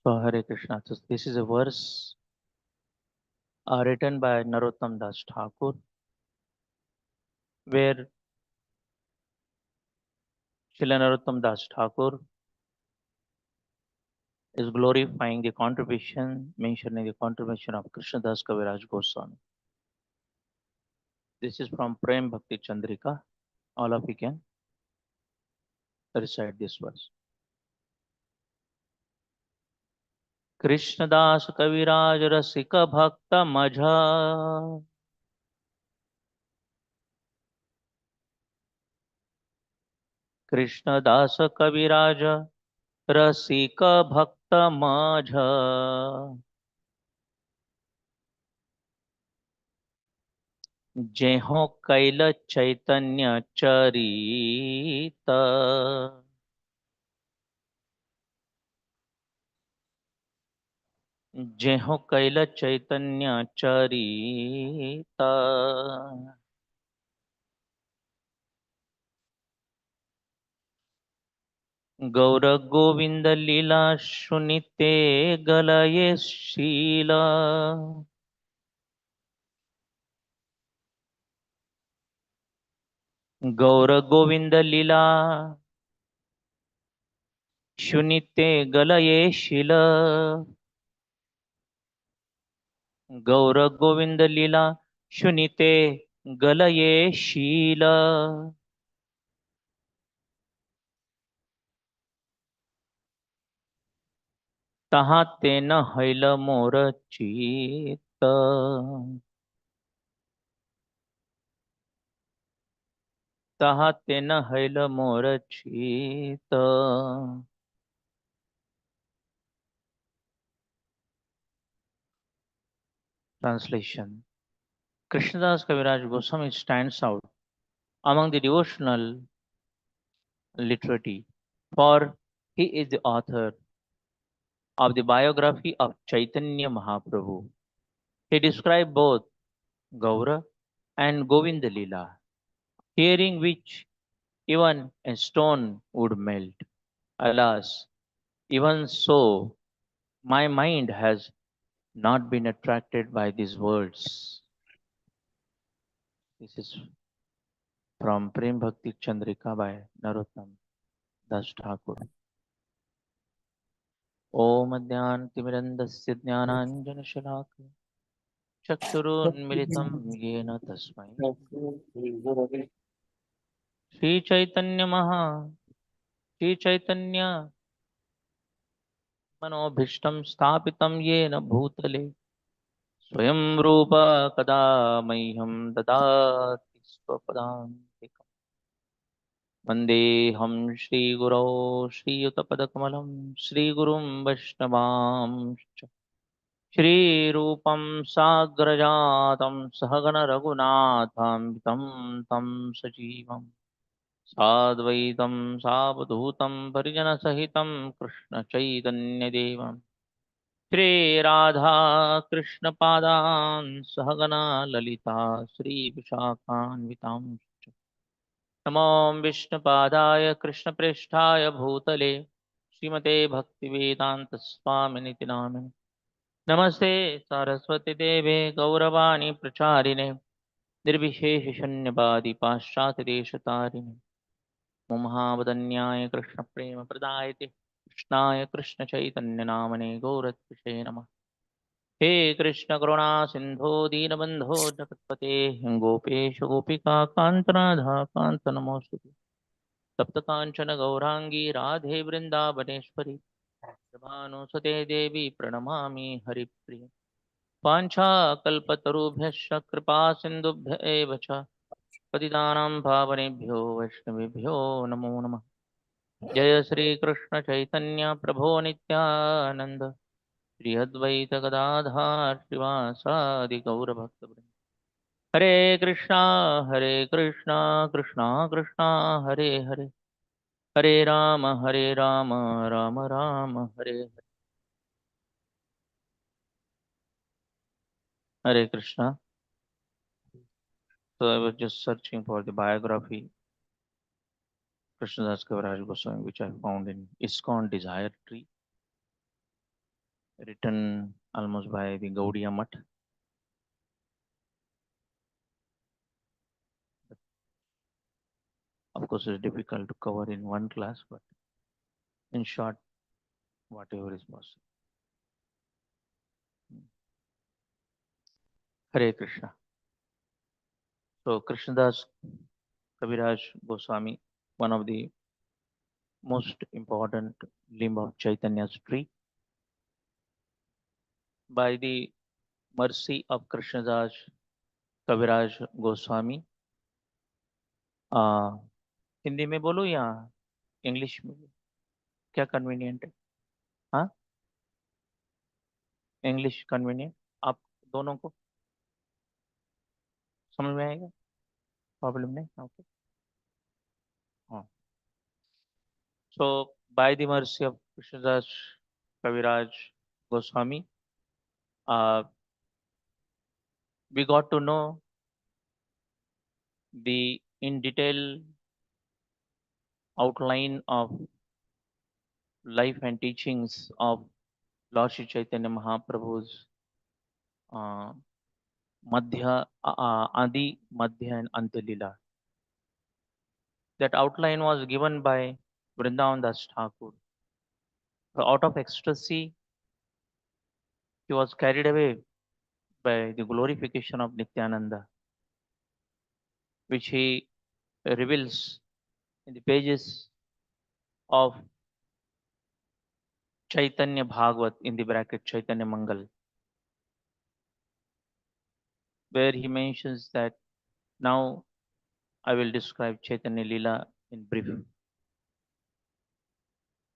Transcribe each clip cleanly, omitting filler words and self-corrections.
So Hare Krishna. So this is a verse written by Narottam Das Thakur, where Srila Narottam Das Thakur is glorifying the contribution, mentioning the contribution of Krishna Das Kaviraj Goswami. This is from Prem Bhakti Chandrika. All of you can recite this verse. Krishnadas Kaviraj Rasika Bhakta Majha Krishnadas Kaviraj Rasika Bhakta Majha जेहो कैल चैतन्य चरित जेहो कैल चैतन्य चरित गौर गोविंद लीला सुनिते गलये शीला गौर गोविंद लीला सुनिते गलये शील गौर गोविंद लीला सुनिते गलये शील तहा तेन hell मोर चित तहा तेन हैल मोर चित Translation. Krishnadas Kaviraj Goswami stands out among the devotional literati, for he is the author of the biography of Chaitanya Mahaprabhu. He described both Gaura and Govinda Leela, hearing which even a stone would melt. Alas, even so, my mind has not been attracted by these words. This is from Prem Bhakti Chandrika by Narottam Das Thakur. Om Adyantimirandasya Jnananjanashalakaya Chakshurunmilitam Yena Tasmai Shri Chaitanya Maha Shri Chaitanya Manobhishtam Sthapitam Yena Bhutale Swayam Rupa Kada Mahyam Dadati Swapadantikam Vandeham Shri Guru Shri Yutapadakammalam Shri Gurum Vaishnavamscha Shri Rupam Sagrajatam Sahagana Raghunatham Tam Sajivam Sadvaitam Savadhutam Parijana Sahitam Krishna Chaitanya Devam Shri Radha Krishna Padan Sahagana Lalita Shri Vishakhan Vitam Namo Vishnu Padaya Krishna Presthaya Bhutale Srimate Bhaktivedanta Swamini Namine Namaste Saraswati Deve Gauravani Pracharine Nirvishesha Shanyabadi Paschati Deshatarine Mumhavadanyaya Krishna Prema Pradayate Krishnaya Krishna Chaitanya Namane Gauratvishe Namah He Krishna Karuna Sindho Deenabandho Jagatpate Gopesh Gopika Kantanadha Kantanamostute Sapta Kanchana Gaurangi Radhe Vrindavaneshwari Prabhanusute Devi Pranamami Haripriya वाञ्छाकल्पतरुभ्यश्च कृपा सिन्धुभ्य एव च पतितानां पावनेभ्यो वैष्णवेभ्यो नमो नमः जय श्री कृष्ण चैतन्य प्रभो नित्यानंद श्री अद्वैत गदाधर श्रीवासादि गौरभक्तवृंद हरे Krishna Krishna Krishna Hare Hare Hare Ram Ram Ram Hare Hare Hare Krishna. So I was just searching for the biography Krishnadas Kaviraj Goswami, which I found in ISKCON Desire Tree. written almost by the Gaudiya Mutt. Of course, it's difficult to cover in one class, but in short, whatever is possible. Hare Krishna. So, Krishnadas Kaviraj Goswami, one of the most important limb of Chaitanya's tree, by the mercy of Krishnadas Kaviraj Goswami, आ, हिंदी में बोलो या English में बोलो? क्या convenient है? हाँ, English convenient आप दोनों को समझ में आएगा? प्रॉब्लम नहीं, ओके. हाँ. So by the mercy of Krishnadas Kaviraj Goswami, uh, we got to know the in detail outline of life and teachings of Lord Shri Chaitanya Mahaprabhu's uh, Adi, Madhya and Anta Lila. That outline was given by Vrindavan Das Thakur. So out of ecstasy, he was carried away by the glorification of Nityananda, which he reveals in the pages of Chaitanya Bhagavat in the bracket Chaitanya Mangal, where he mentions that now I will describe Chaitanya Lila in brief.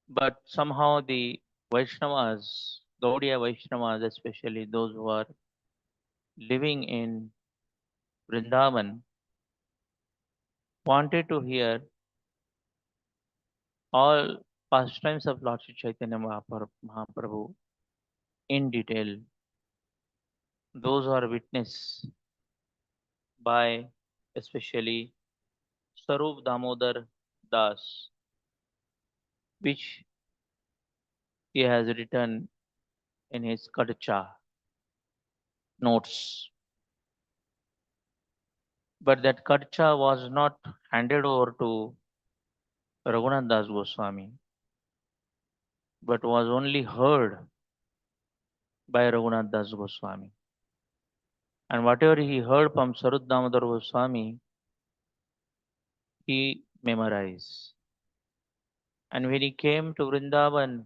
But somehow the Vaishnavas, Gaudiya Vaishnavas, especially those who are living in Vrindavan, wanted to hear all pastimes of Lord Sri Chaitanya Mahaprabhu in detail. Those are witnessed by especially Sarup Damodar Das, which he has written in his Kadacha notes. But that Kadacha was not handed over to Raghunath Das Goswami, but was only heard by Raghunath Das Goswami. And whatever he heard from Sarup Damodar Goswami, he memorized. And when he came to Vrindavan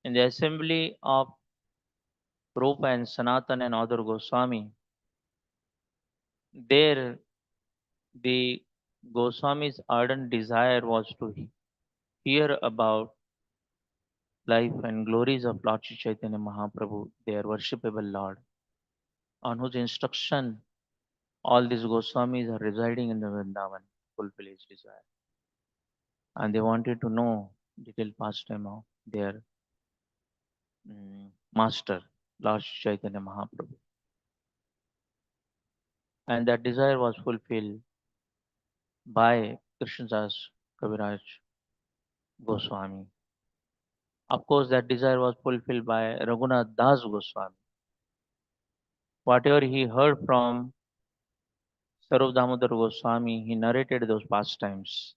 in the assembly of Rupa and Sanatan and other Goswami, there the Goswami's ardent desire was to hear about life and glories of Lord Shri Chaitanya Mahaprabhu, their worshipable Lord, on whose instruction all these Goswamis are residing in the Vrindavan to fulfill his desire. And they wanted to know detailed pastime of their master, Lord Shri Chaitanya Mahaprabhu. And that desire was fulfilled by Krishnadas Kaviraj Goswami. Of course, that desire was fulfilled by Raghunath Das Goswami. Whatever he heard from Sarup Damodar Goswami, he narrated those pastimes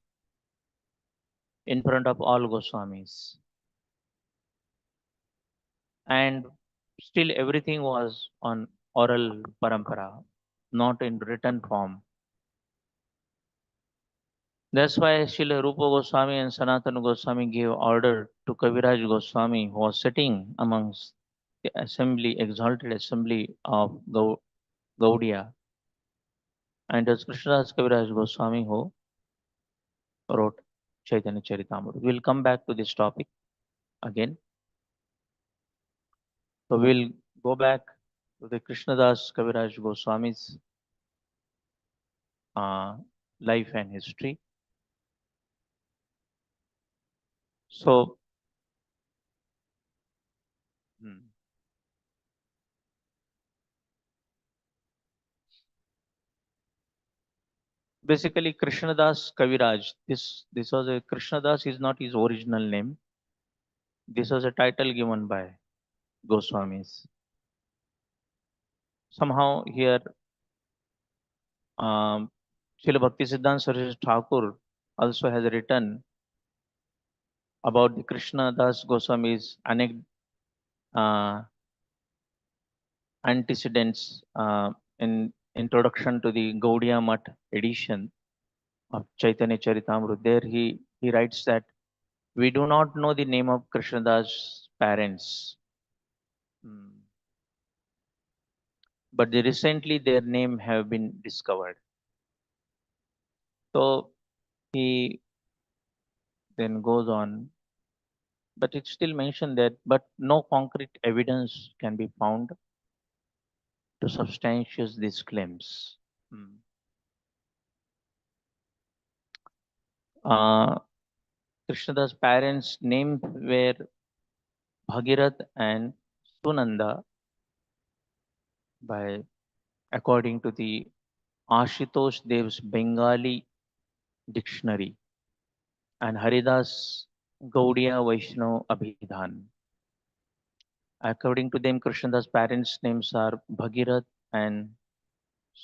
in front of all Goswamis. And still everything was on oral parampara, not in written form. That's why Srila Rupa Goswami and Sanatana Goswami gave order to Kaviraj Goswami, who was sitting amongst the assembly, exalted assembly of Gaudiya. And it was Krishnadas Kaviraj Goswami who wrote Chaitanya Charitamrita. We'll come back to this topic again. So we'll go back to the Krishnadas Kaviraj Goswami's uh, life and history. So, hmm, basically Krishnadas Kaviraj. This was a Krishnadas is not his original name. This was a title given by Goswamis. Somehow here, um, Srila Bhaktisiddhanta Saraswati Thakur also has written about the Krishna Das Goswami's uh, antecedents in introduction to the Gaudiya Math edition of Chaitanya Charitamrita. There he writes that we do not know the name of Krishnadas' parents, mm, but recently their name have been discovered. So he then goes on, but it still mentioned that, but no concrete evidence can be found to substantiate these claims. Mm. Uh, Krishnadas' parents' names were Bhagirath and Sunanda by according to the Ashutosh Dev's Bengali dictionary and Haridas Gaudiya Vaishnav Abhidhan. According to them, Krishnadas' parents' names are Bhagirath and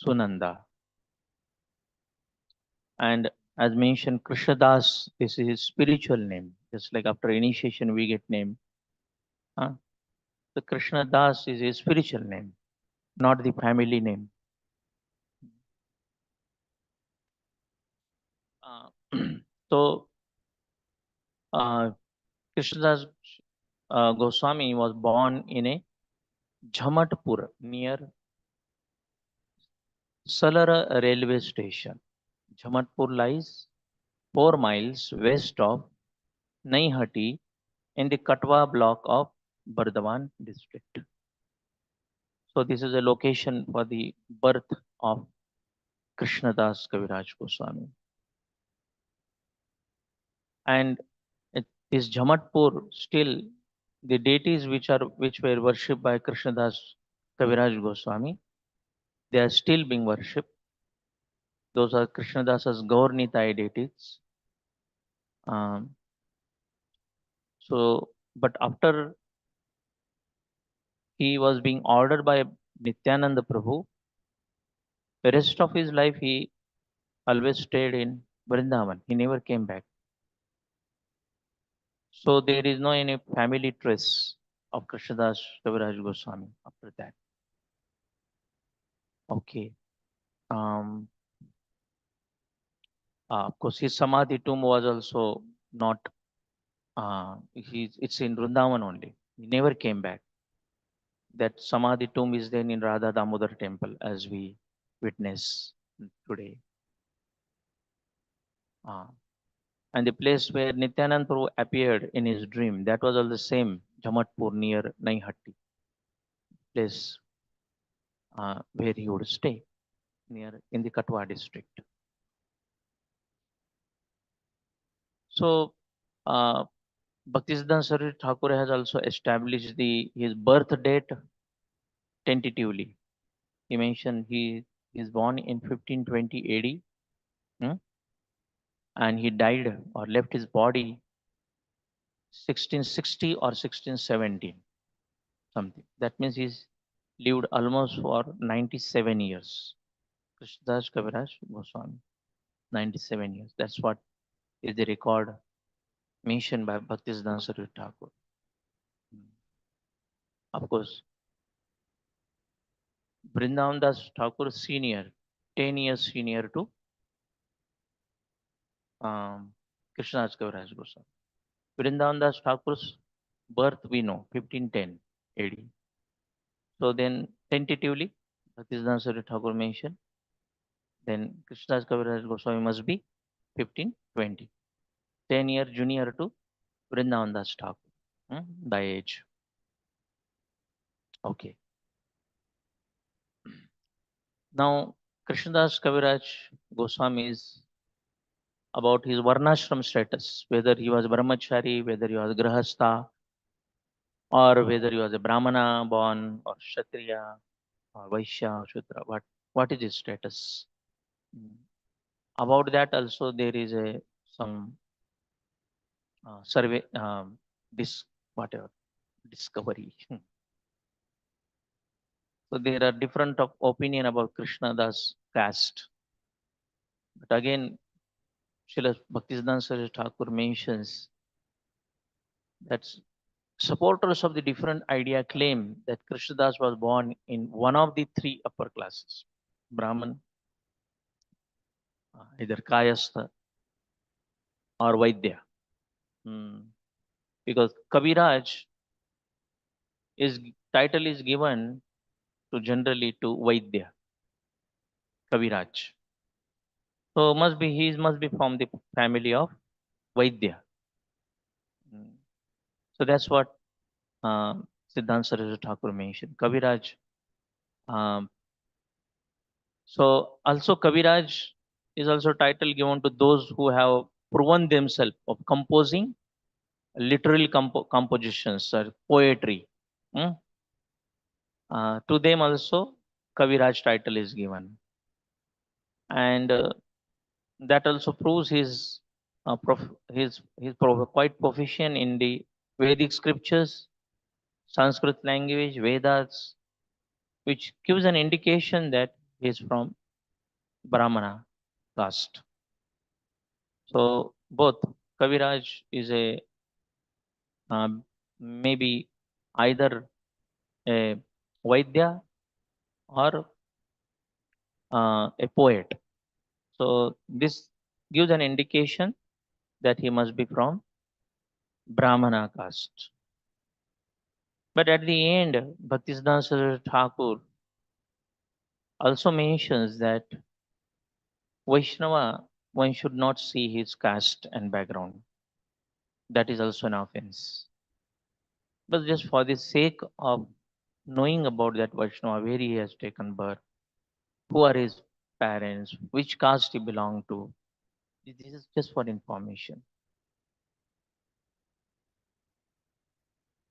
Sunanda. And as mentioned, Krishnadas, this is his spiritual name. Just like after initiation, we get name. Huh? So Krishnadas is his spiritual name, not the family name. Uh, so uh, Krishnadas Goswami was born in a Jhamatpur near Salara railway station. Jhamatpur lies 4 miles west of Naihati in the Katwa block of Bardhaman district. So this is a location for the birth of Krishnadas Kaviraj Goswami. And this Jhamatpur still the deities which were worshipped by Krishnadas Kaviraj Goswami, they are still being worshipped. Those are Krishnadasa's Gaurnitai deities. Um, but after he was being ordered by Nityananda Prabhu, the rest of his life he always stayed in Vrindavan. He never came back. So there is no any family trace of Krishnadas Kaviraj Goswami after that. Okay. Um, of course, his Samadhi tomb was also not, it's in Vrindavan only. He never came back. That Samadhi tomb is then in Radha Damodar temple as we witness today. Uh, and the place where Nityanand Prabhu appeared in his dream, that was all the same, Jamatpur near Naihatti, place where he would stay near in the Katwa district. So, Bhaktisiddhanta Saraswati Thakur has also established his birth date tentatively. He mentioned he is born in 1520 AD, hmm, and he died or left his body 1660 or 1617, something. That means he's lived almost for 97 years. Krishnadas Kaviraj Goswami, 97 years. That's what is the record mentioned by Bhaktisiddhanta Saraswati Thakur. Of course, Vrindavan Das Thakur senior, 10 years senior to Krishnadas Kaviraj Goswami. Vrindavan Das Thakur's birth we know, 1510 AD. So then tentatively, Bhaktisiddhanta Saraswati Thakur mentioned, then Krishnadas Kaviraj Goswami must be 1520. 10 year junior to Vrindavan Das Thakur, by age. Okay. Now, Krishnadas Kaviraj Goswami is about his Varnashram status, whether he was Brahmachari, whether he was Grahastha, or whether he was a Brahmana born, or Kshatriya, or Vaishya, or Shudra. What is his status? Mm. About that also there is some survey, this whatever discovery. So there are different of opinion about Krishna Das caste. But again, Srila Bhaktisiddhanta Saraswati Thakur mentions that supporters of the different idea claim that Krishnadas was born in one of the three upper classes, Brahman, either Kayastha or Vaidya. Hmm. Because Kaviraj is title is given to generally to Vaidya, Kaviraj. So must be from the family of Vaidya. Hmm. So that's what uh, Siddhanta Saraswati Thakur mentioned. Kaviraj. Um, so also Kaviraj is also title given to those who have proven themselves of composing literal compositions or poetry. Hmm? To them also Kaviraj title is given, and that also proves quite proficient in the Vedic scriptures, Sanskrit language, Vedas, which gives an indication that he is from Brahmana caste. So both Kaviraj is a um, maybe either a Vaidya or a poet. So this gives an indication that he must be from Brahmana caste. But at the end, Bhaktisiddhanta Saraswati Thakur also mentions that Vaishnava, one should not see his caste and background. That is also an offense. But just for the sake of knowing about that Vaishnava, where he has taken birth, who are his parents, which caste he belonged to, this is just for information.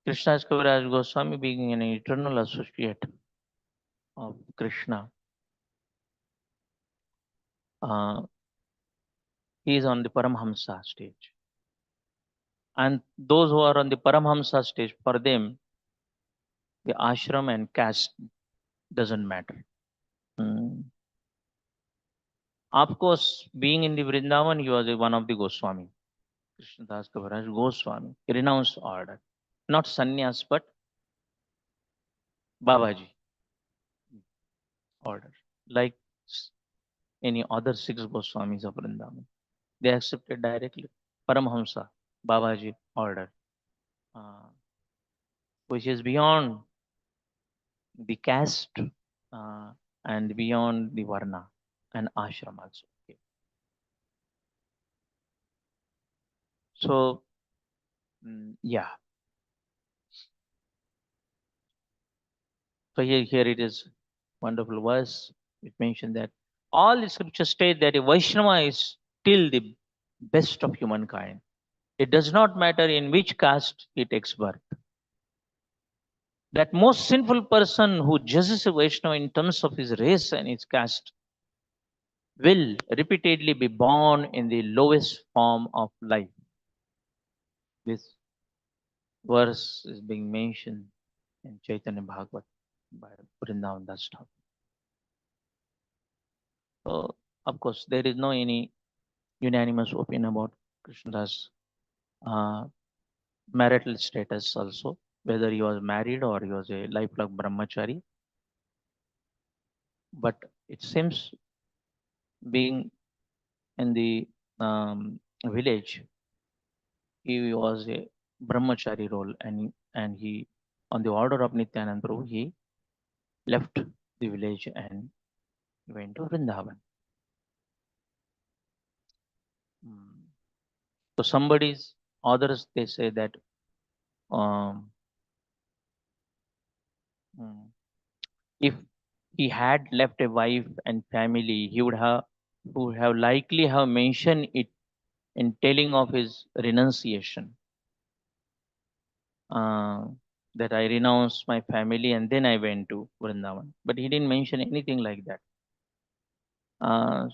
Krishnadas Kaviraj Goswami, being an eternal associate of Krishna, uh, he is on the Paramhamsa stage. And those who are on the Paramhamsa stage, for them, the ashram and caste doesn't matter. Mm. Of course, being in the Vrindavan, he was one of the Goswami. Krishnadas Kaviraj Goswami, he renounced order. Not sannyas, but Babaji order. Like any other six Goswamis of Vrindavan. They accepted directly Paramhamsa, Babaji order, uh, which is beyond the caste uh, and beyond the Varna and ashram also. Okay. So, yeah. So here it is, wonderful verse. It mentioned that all the scriptures state that a Vaishnava is still the best of humankind. It does not matter in which caste he takes birth. That most sinful person who judges a Vaishnava in terms of his race and his caste will repeatedly be born in the lowest form of life. This verse is being mentioned in Chaitanya Bhagavat by Vrindavan Das Thakur. So, of course, there is no any unanimous opinion about Krishnadas uh, marital status also, whether he was married or he was a lifelong brahmachari. But it seems being in the village, he was a brahmachari role, and he, on the order of Nityananda Prabhu, he left the village and went to Vrindavan. Mm. So somebody's others they say that um, mm, if he had left a wife and family, he would have likely have mentioned it in telling of his renunciation. Uh, that I renounced my family and then I went to Vrindavan. But he didn't mention anything like that.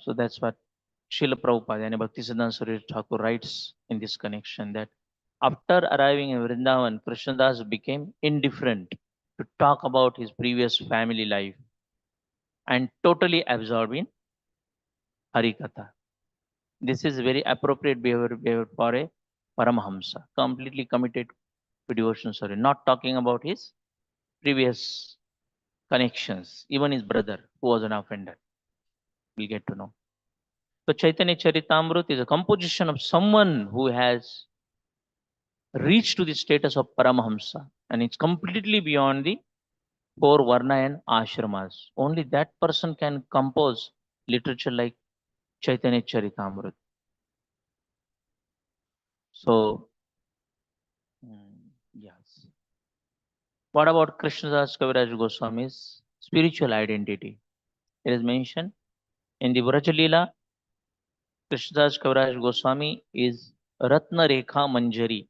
So that's what Srila Prabhupada and Bhaktisiddhanta Saraswati Thakur writes in this connection that After arriving in Vrindavan, Krishnadas became indifferent to talk about his previous family life and totally absorbed in Harikatha. This is very appropriate behavior for a Paramahamsa, completely committed to devotion service, not talking about his previous connections, even his brother who was an offender. We'll get to know. So Chaitanya Charitamrut is a composition of someone who has reached to the status of Paramahamsa, and it's completely beyond the four Varna and Ashramas. Only that person can compose literature like Chaitanya Charitamrut. So, yes. What about Krishnadas Kaviraj Goswami's spiritual identity? It is mentioned in the Vrajalila. Krishnadas Kaviraj Goswami is Ratna Rekha Manjari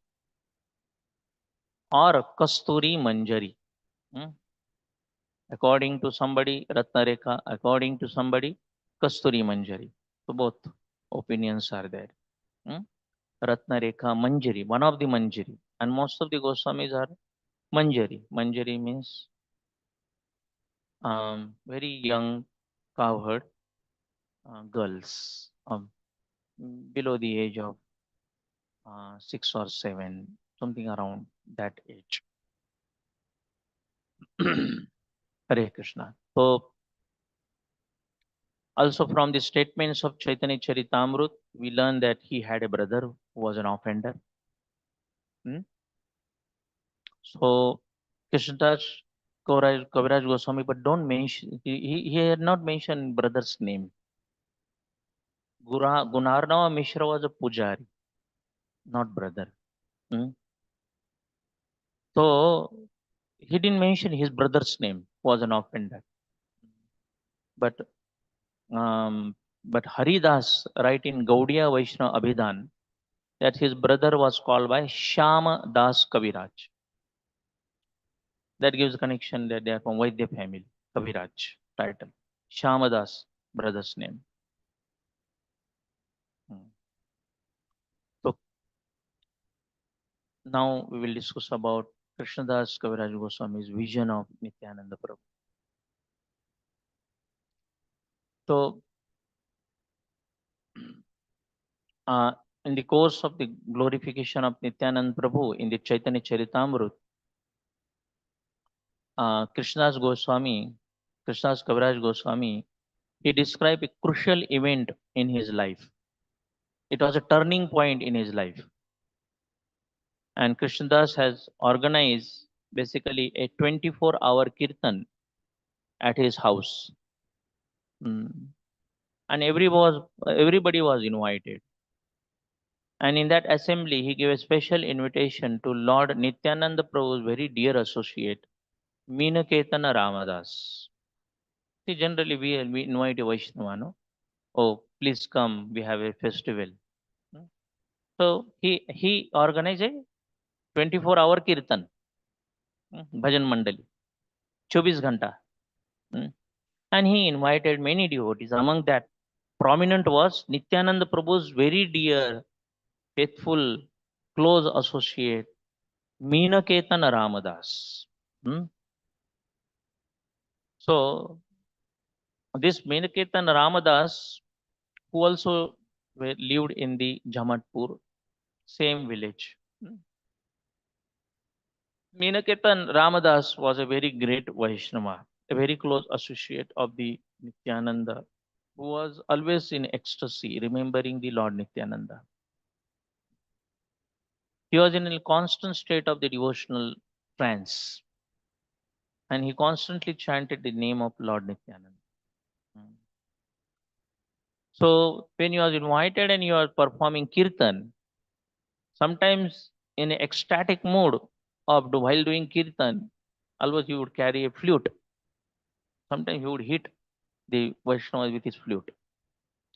or Kasturi Manjari. Hmm? According to somebody, Ratna Rekha, according to somebody, Kasturi Manjari. So both opinions are there. Hmm? Ratna Rekha Manjari, one of the Manjari. And most of the Goswamis are Manjari. Manjari means very young cowherd girls below the age of 6 or 7, something around that age. Hare Krishna. So, also from the statements of Chaitanya Charitamrut, we learn that he had a brother who was an offender. Hmm? So, Krishnadas Kaviraj Goswami, but don't mention, he had not mentioned brother's name. Gunarnava Mishra was a pujari, not brother. Hmm? So, he didn't mention his brother's name, was an offender. But um, Haridas write in Gaudiya Vaishnava Abhidhan that his brother was called by Shyama Das Kaviraj. That gives connection that they are from Vaidya family, Kaviraj title. Shyama Das, brother's name. Hmm. So now we will discuss about Krishnadas Kaviraj Goswami's vision of Nityananda Prabhu. So uh, in the course of the glorification of Nityananda Prabhu in the Chaitanya Charitamrut, Krishnadas Kaviraj Goswami, he described a crucial event in his life. It was a turning point in his life. And Krishnadas has organized basically a 24-hour kirtan at his house. Mm. And everybody was invited. And in that assembly, he gave a special invitation to Lord Nityananda Prabhu's very dear associate, Meenaketana Ramadas. See, generally we invite a Vaishnava, no? Oh, please come, we have a festival. Hmm. So he organized a 24-hour kirtan, bhajan mandali, 24 ghanta. Hmm. And he invited many devotees. Among that, prominent was Nityananda Prabhu's very dear, faithful, close associate, Meenaketana Ramadas. Hmm. So this Meenaketana Ramadas, who also lived in the Jamatpur, same village. Hmm. Meenaketan Ramadas was a very great Vaishnava, a very close associate of the Nityananda, who was always in ecstasy, remembering the Lord Nityananda. He was in a constant state of the devotional trance, and he constantly chanted the name of Lord Nityananda. Mm. So when you are invited and you are performing kirtan, sometimes in an ecstatic mood of while doing kirtan, always you would carry a flute. Sometimes he would hit the Vaishnavas with his flute.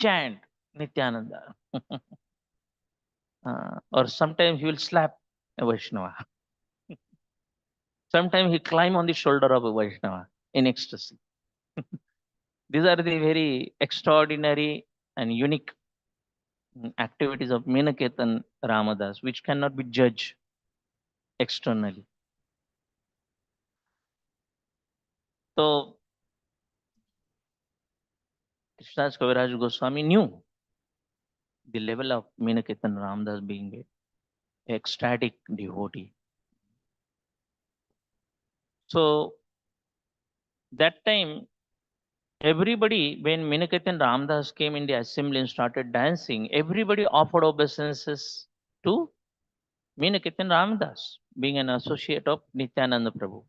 Chant Nityananda. Or sometimes he will slap a Vaishnava. Sometimes he climb on the shoulder of a Vaishnava in ecstasy. These are the very extraordinary and unique activities of Minaketan Ramadas, which cannot be judged externally. So Krishnadas Kaviraj Goswami knew the level of Minaketan Ramadas being a ecstatic devotee. So that time, everybody, when Minaketan Ramadas came in the assembly and started dancing, everybody offered obeisances to Minaketan Ramadas, being an associate of Nityananda Prabhu.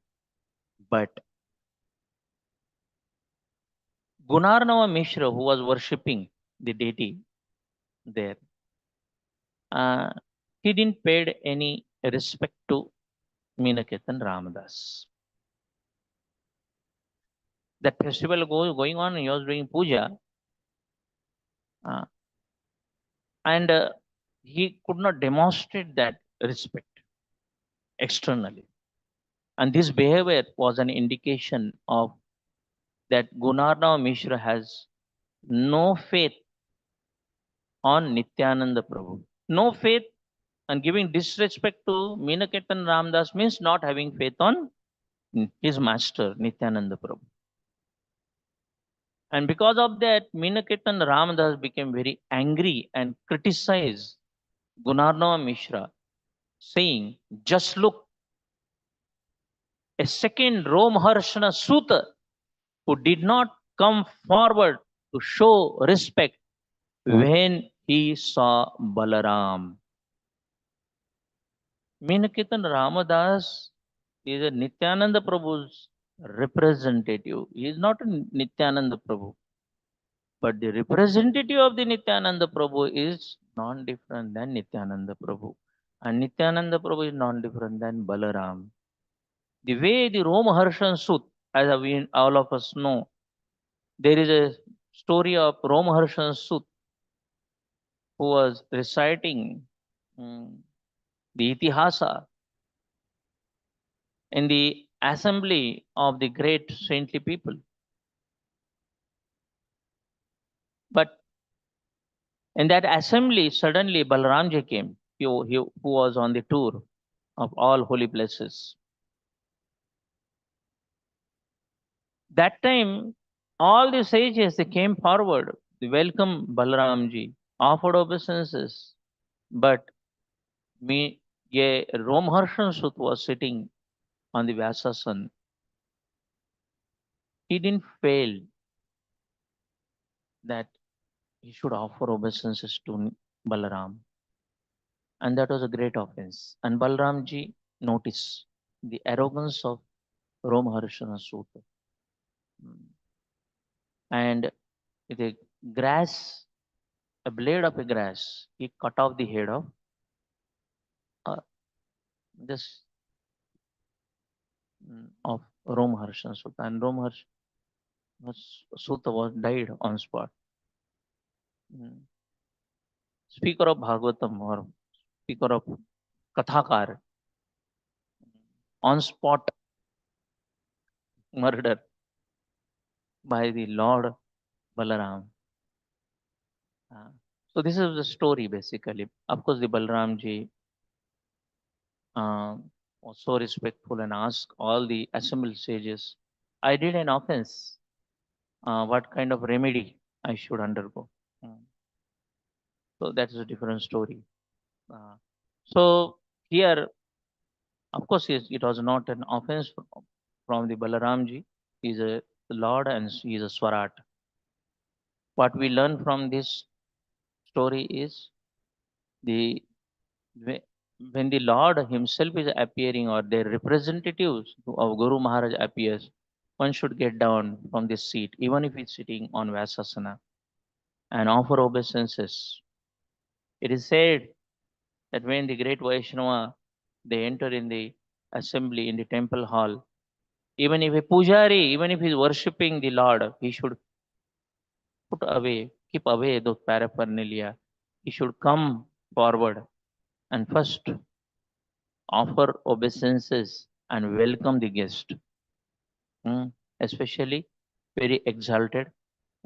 But Gunarnava Mishra, who was worshipping the deity there, uh, he didn't pay any respect to Minaketan Ramadas. That festival going on, he was doing puja, uh, and he could not demonstrate that respect externally. And this behavior was an indication of that Gunarnava Mishra has no faith on Nityananda Prabhu. No faith and giving disrespect to Meenaketan Ramdas means not having faith on his master Nityananda Prabhu. And because of that, Meenaketan Ramdas became very angry and criticized Gunarnava Mishra, saying, just look, a second Romharshana Suta who did not come forward to show respect when he saw Balaram. Meenaketan Ramadas is a Nityananda Prabhu's representative. He is not a Nityananda Prabhu, but the representative of the Nityananda Prabhu is non-different than Nityananda Prabhu. And Nityananda Prabhu is non-different than Balaram. The way the Romharshan Sut, as we all of us know, there is a story of Romharshan Sut who was reciting the Itihasa in the assembly of the great saintly people. But in that assembly, suddenly Balramji came, who was on the tour of all holy places. That time, all the sages they came forward, they welcomed Balramji, offered obeisances, but me, a Romharshan Sut was sitting on the Vyasasan. He didn't fail that he should offer obeisances to Balaram. And that was a great offense. And Balramji noticed the arrogance of Romharshana Suta. And with a grass, a blade of a grass, he cut off the head of uh, this of Romharshana Suta. And Romharshana Suta was died on spot. Speaker of Bhagavatam or speaker of Kathakar, on spot murder by the Lord Balaram. So this is the story basically. Of course, the Balramji was so respectful and asked all the assembled sages, I did an offense. What kind of remedy I should undergo? Mm. So that is a different story. Uh, so here, of course, it was not an offense from the Balaramji. He is a Lord and he is a Swarat. What we learn from this story is the when the Lord Himself is appearing or their representatives of Guru Maharaj appears, one should get down from this seat, even if it's sitting on Vyasasana, and offer obeisances. It is said that when the great Vaishnava they enter in the assembly in the temple hall, even if a pujari, even if he's worshipping the Lord, he should keep away those paraphernalia. He should come forward and first offer obeisances and welcome the guest, especially very exalted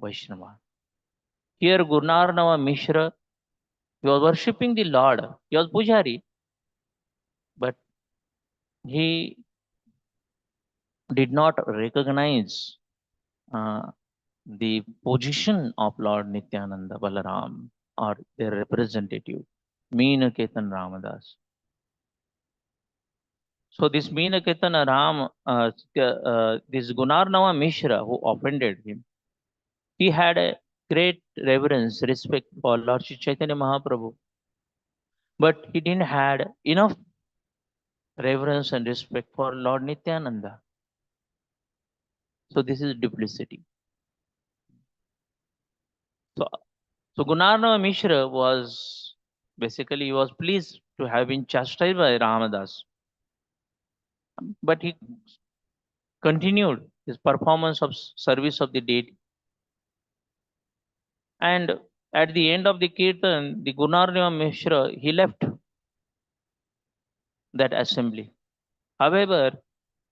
Vaishnava. Here, Gurnarnava Mishra He was worshipping the Lord. He was Pujari, but he did not recognize uh, the position of Lord Nityananda Balaram or their representative, Meenaketan Ramadas. So this Meenaketan this Gunarnava Mishra who offended him, he had a great reverence, respect for Lord Shri Chaitanya Mahaprabhu, but he didn't had enough reverence and respect for Lord Nityananda. So this is duplicity. So, so Gunarnava Mishra was basically he was pleased to have been chastised by Ramadas, but he continued his performance of service of the deity. And at the end of the kirtan, the Gunarnava Mishra he left that assembly. However,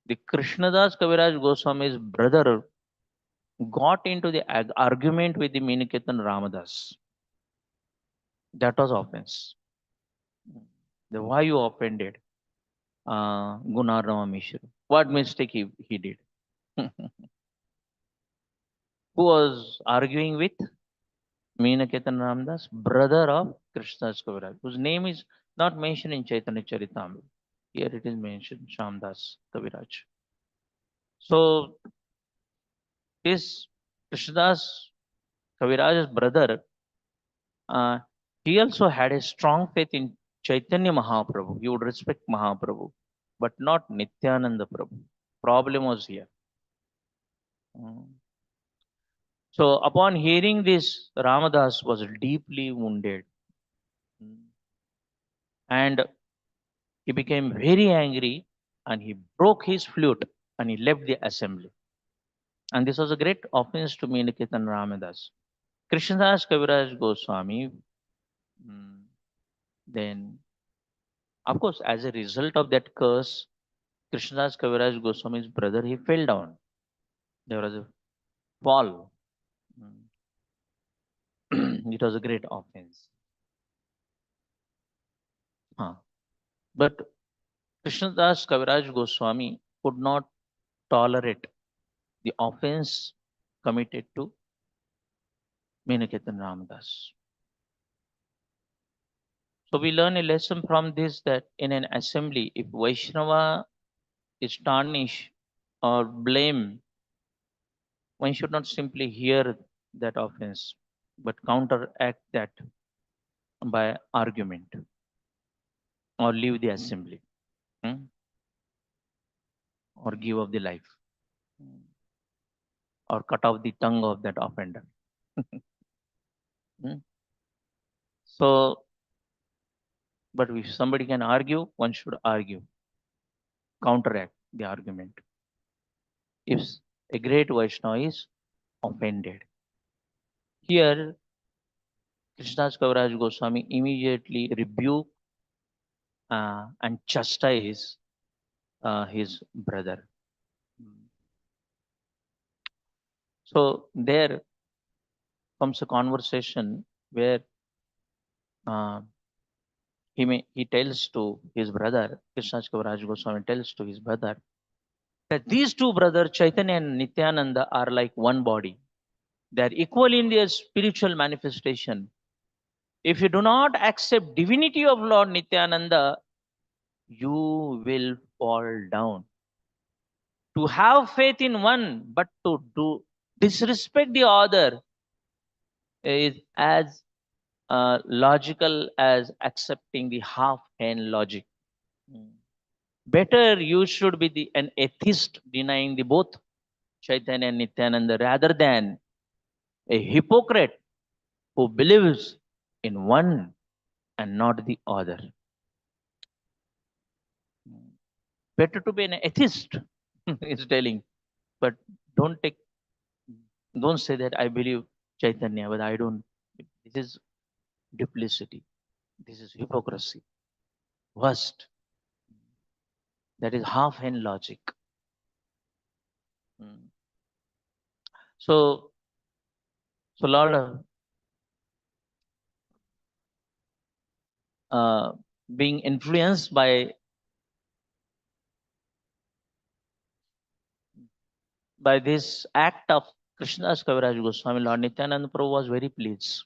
the Krishnadas Kaviraj Goswami's brother got into the argument with the Miniketan Ramadas. That was offense. The why you offended Gunarnava Mishra? What mistake he did? Who was arguing with Meenaketan Ramadas, brother of Krishnadas Kaviraj, whose name is not mentioned in Chaitanya Charitamrita. Here it is mentioned Shamdas Kaviraj. So this Krishnadas Kaviraj's brother, uh, he also had a strong faith in Chaitanya Mahaprabhu. He would respect Mahaprabhu, but not Nityananda Prabhu. Problem was here. Mm. So upon hearing this, Ramadas was deeply wounded. Mm. And he became very angry and he broke his flute and he left the assembly. And this was a great offense to Meenaketan Ramadas. Krishnadas Kaviraj Goswami, mm, then, of course, as a result of that curse, Krishnadas Kaviraj Goswami's brother, he fell down. There was a fall. Mm. It was a great offense. Huh. But Krishnadas Kaviraj Goswami could not tolerate the offense committed to Meenaketan Ramadas. So we learn a lesson from this that in an assembly, if Vaishnava is tarnished or blame, one should not simply hear that offense, but counteract that by argument or leave the assembly, hmm, or give up the life, or cut off the tongue of that offender. Hmm. So, but if somebody can argue, one should argue, counteract the argument. If a great Vaishnava is offended. Here, Krishnadas Kaviraj Goswami immediately rebuked and chastised his brother. So there comes a conversation where uh, he tells to his brother, Krishnadas Kaviraj Goswami tells to his brother that these two brothers, Chaitanya and Nityananda, are like one body. They are equal in their spiritual manifestation. If you do not accept divinity of Lord Nityananda, you will fall down. To have faith in one, but to do disrespect the other is as logical as accepting the half hen logic. Mm. Better you should be an atheist denying the both Chaitanya and Nityananda rather than a hypocrite who believes in one and not the other. Mm. Better to be an atheist, is telling, but don't take, don't say that I believe Chaitanya, but I don't. This is duplicity. This is hypocrisy. Worst. That is half hen logic. Mm. So, so Lord, uh, being influenced by this act of Krishnadas Kaviraj Goswami, Lord Nityananda Prabhu was very pleased.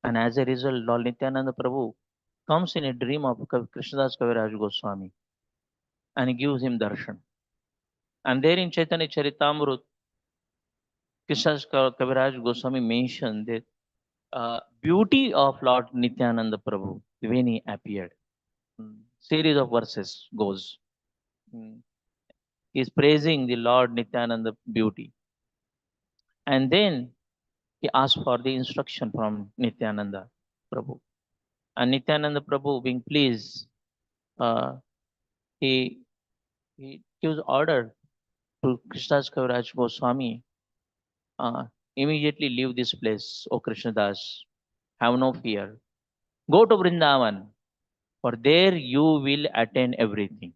And as a result, Lord Nityananda Prabhu comes in a dream of Krishnadas Kaviraj Goswami and he gives him darshan. And there in Chaitanya Charitamrut, Krishnadas Kaviraj Goswami mentioned the beauty of Lord Nityananda Prabhu when he appeared. Series of verses goes. Mm. He is praising the Lord Nityananda beauty. And then he asked for the instruction from Nityananda Prabhu. And Nityananda Prabhu, being pleased, uh, he, he gives order to Krishnadas Kaviraj Goswami, uh, immediately leave this place, O Krishnadas, have no fear. Go to Vrindavan, for there you will attain everything.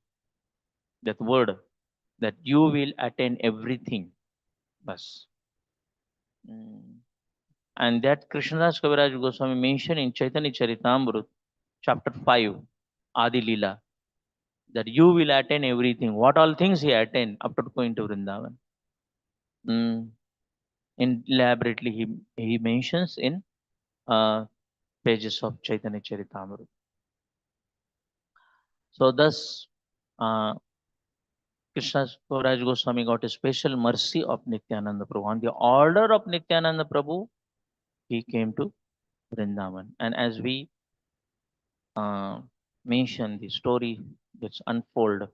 That word, that you will attain everything. Bas. Mm. And that Krishnadas Kaviraj Goswami mentioned in Chaitanya Charitamrut, chapter 5, Adi Lila, that you will attain everything. What all things he attained after going to Vrindavan. Mm. Elaborately, he mentions in uh, pages of Chaitanya Charitamrut. So, thus, uh, Krishna Kaviraj Goswami got a special mercy of Nityananda Prabhu. On the order of Nityananda Prabhu, he came to Vrindavan. And as we uh, mentioned, the story gets unfold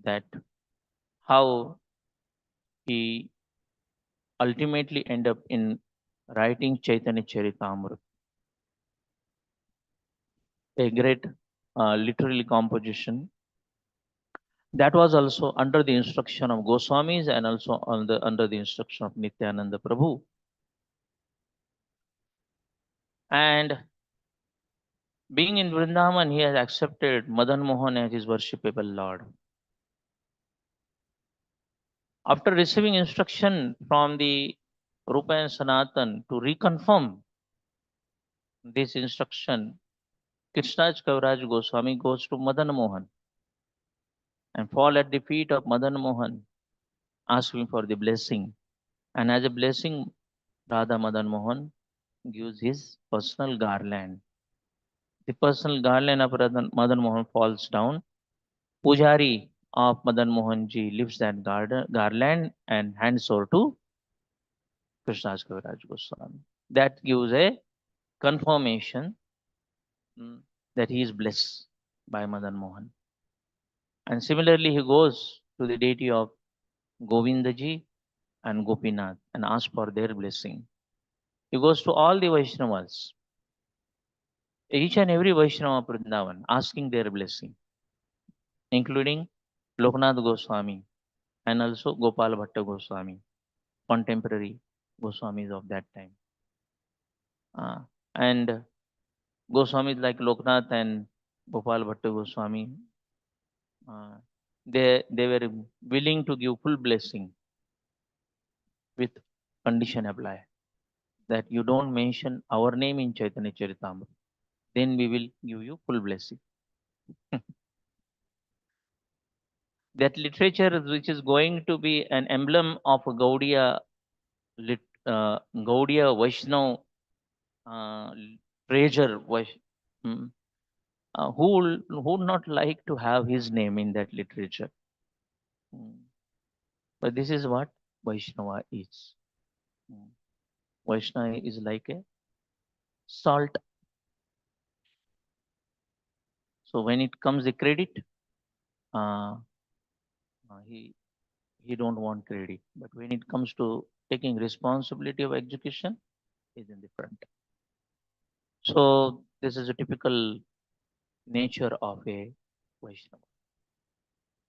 that how he ultimately end up in writing Chaitanya Charitamrita, a great literary composition that was also under the instruction of Goswamis and also under the instruction of Nityananda Prabhu. And being in Vrindavan, he has accepted Madan Mohan as his worshipable Lord. After receiving instruction from the Rupa and Sanatan to reconfirm this instruction, Krishnaj Kaviraj Goswami goes to Madan Mohan and fall at the feet of Madan Mohan, asking for the blessing. And as a blessing, Radha Madan Mohan gives his personal garland. The personal garland of Madan Mohan falls down. Pujari of Madan Mohan ji lifts that garland and hands over to Krishnadas Kaviraj Goswami. That gives a confirmation that he is blessed by Madan Mohan. And similarly, he goes to the deity of Govindaji and Gopinath and asks for their blessing. He goes to all the Vaishnavas, each and every Vaishnava of Vrindavan, asking their blessing, including Loknath Goswami and also Gopal Bhatta Goswami, contemporary Goswamis of that time. And Goswamis like Loknath and Gopal Bhatta Goswami, uh, they were willing to give full blessing with condition apply that you don't mention our name in Chaitanya Charitamrita, then we will give you full blessing. That literature, which is going to be an emblem of Gaudiya, Gaudiya Vaishnav uh, treasure, mm, who would not like to have his name in that literature? Mm. But this is what Vaishnava is. Mm. Vaishnava is like a salt. So when it comes the credit, uh, he don't want credit. But when it comes to taking responsibility of execution, he's in the front. So this is a typical nature of a Vaishnava.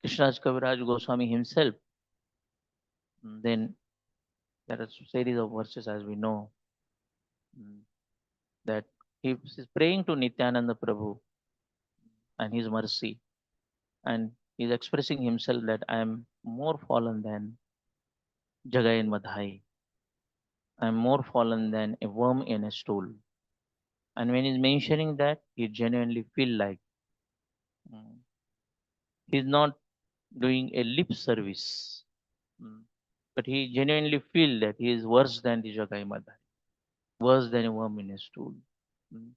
Krishnadas Kaviraj Goswami himself, then there are a series of verses as we know mm, that he is praying to Nityananda Prabhu and his mercy, and he's expressing himself that I am more fallen than Jagai in Madhai. I am more fallen than a worm in a stool. And when he's mentioning that, he genuinely feel like mm, he's not doing a lip service, mm, but he genuinely feel that he is worse than the Jagai Madhari, worse than a worm in a stool. Mm.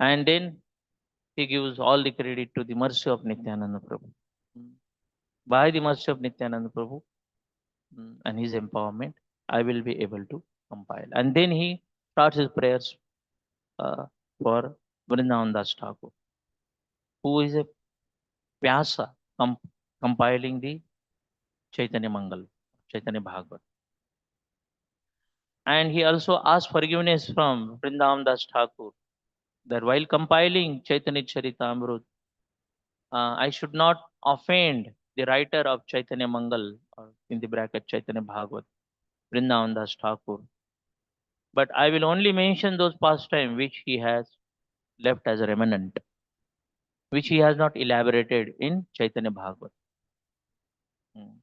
And then he gives all the credit to the mercy of Nityananda Prabhu. Mm. By the mercy of Nityananda Prabhu and his empowerment, I will be able to compile. And then he starts his prayers uh, for Vrindavan Das Thakur, who is a Pyasa compiling the Chaitanya Mangal, Chaitanya Bhagavat. And he also asked forgiveness from Vrindavan Das Thakur that while compiling Chaitanya Charitamrut, I should not offend the writer of Chaitanya Mangal, or in the bracket Chaitanya Bhagavat, Vrindavan Das Thakur. But I will only mention those pastimes which he has left as a remnant, which he has not elaborated in Chaitanya Bhagavat. Hmm.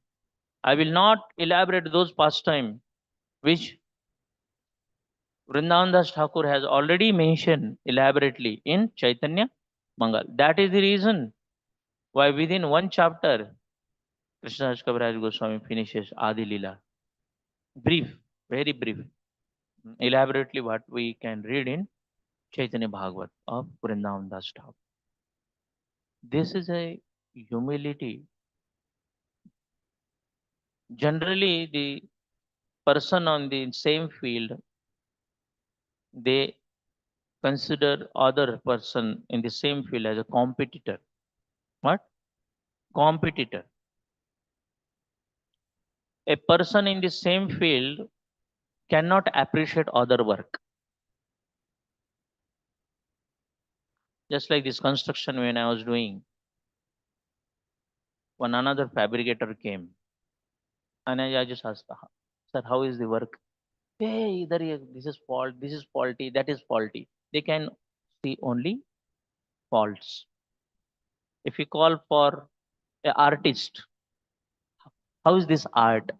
I will not elaborate those pastimes which Vrindavan Das Thakur has already mentioned elaborately in Chaitanya Mangal. That is the reason why within one chapter, Krishnadas Kaviraj Goswami finishes Adi Lila. Brief, very brief, elaborately what we can read in Chaitanya Bhagavat of Vrindavan Das Thakur. This is a humility. Generally, the person on the same field, they consider other person in the same field as a competitor. What? Competitor. A person in the same field cannot appreciate other work. Just like this construction when I was doing, one another fabricator came and I just asked, sir, how is the work? Hey, this is fault, this is faulty, that is faulty. They can see only faults. If you call for an artist, how is this art?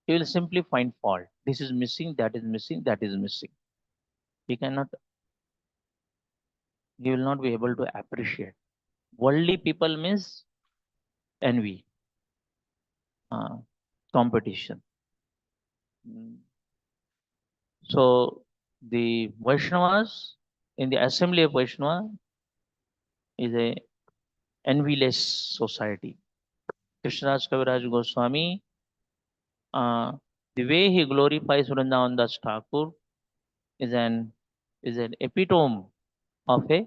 He will simply find fault. This is missing, that is missing, that is missing. He cannot, he will not be able to appreciate. Worldly people means envy, uh, competition. Mm. So the Vaishnavas in the assembly of Vaishnava is a envyless society. Krishnadas Kaviraj Goswami, uh, the way he glorifies Vrindavan Das Thakur is an epitome of a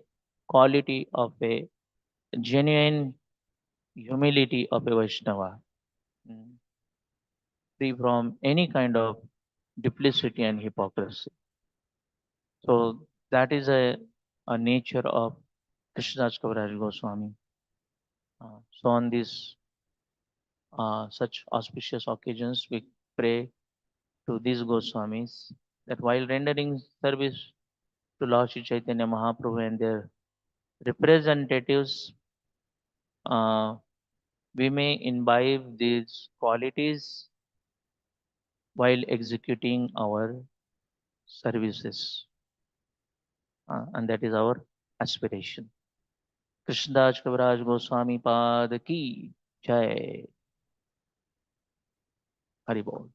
quality of a genuine humility of a Vaishnava, mm, free from any kind of duplicity and hypocrisy. So that is a nature of Krishnadas Kaviraj Goswami. So on this such auspicious occasions, we pray to these Goswamis that while rendering service to Lord Shri Chaitanya Mahaprabhu and their representatives, uh, we may imbibe these qualities while executing our services, and that is our aspiration. Krishnadas Kaviraj Goswami Pad ki jai. Hari Bol.